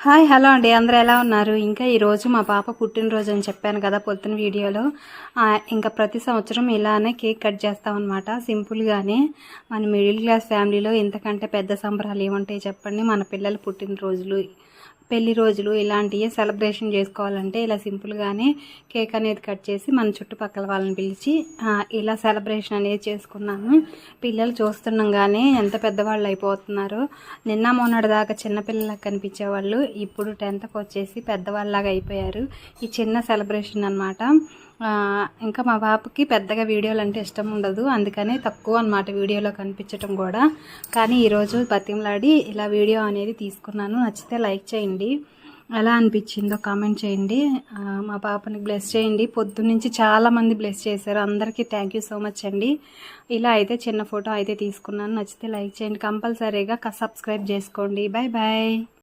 Hi hello అండి, అందరూ ఎలా ఉన్నారు? ఇంకా ఈరోజు మా పాప పుట్టినరోజు అని చెప్పాను కదా పొద్దున వీడియోలో. ఇంకా ప్రతి సంవత్సరం ఇలానే కేక్ కట్ చేస్తామన్నమాట. సింపుల్గానే మన మిడిల్ క్లాస్ ఫ్యామిలీలో ఇంతకంటే పెద్ద సంబరాలు ఏముంటాయి చెప్పండి. మన పిల్లల పుట్టినరోజులు, పెళ్లి రోజులు ఇలాంటివి సెలబ్రేషన్ చేసుకోవాలంటే ఇలా సింపుల్గానే కేక్ అనేది కట్ చేసి మన చుట్టుపక్కల వాళ్ళని పిలిచి ఇలా సెలబ్రేషన్ అనేది చేసుకున్నాను. పిల్లలు చూస్తుండగానే ఎంత పెద్దవాళ్ళు అయిపోతున్నారు. నిన్న మొన్నటి దాకా చిన్నపిల్లలకు కనిపించేవాళ్ళు, ఇప్పుడు 10th వచ్చేసి పెద్దవాళ్ళలాగా అయిపోయారు. ఈ చిన్న సెలబ్రేషన్ అనమాట. ఇంకా మా పాపకి పెద్దగా వీడియోలు అంటే ఇష్టం ఉండదు, అందుకనే తక్కువ అన్నమాట వీడియోలో కనిపించడం కూడా. కానీ ఈరోజు బతిమలాడి ఇలా వీడియో అనేది తీసుకున్నాను. నచ్చితే లైక్ చేయండి, ఎలా అనిపించిందో కామెంట్ చేయండి. మా పాపని బ్లెస్ చేయండి. పొద్దున్నుంచి చాలామంది బ్లెస్ చేశారు, అందరికీ థ్యాంక్ యూ సో మచ్ అండి. ఇలా అయితే చిన్న ఫోటో అయితే తీసుకున్నాను. నచ్చితే లైక్ చేయండి, కంపల్సరీగా సబ్స్క్రైబ్ చేసుకోండి. Bye bye.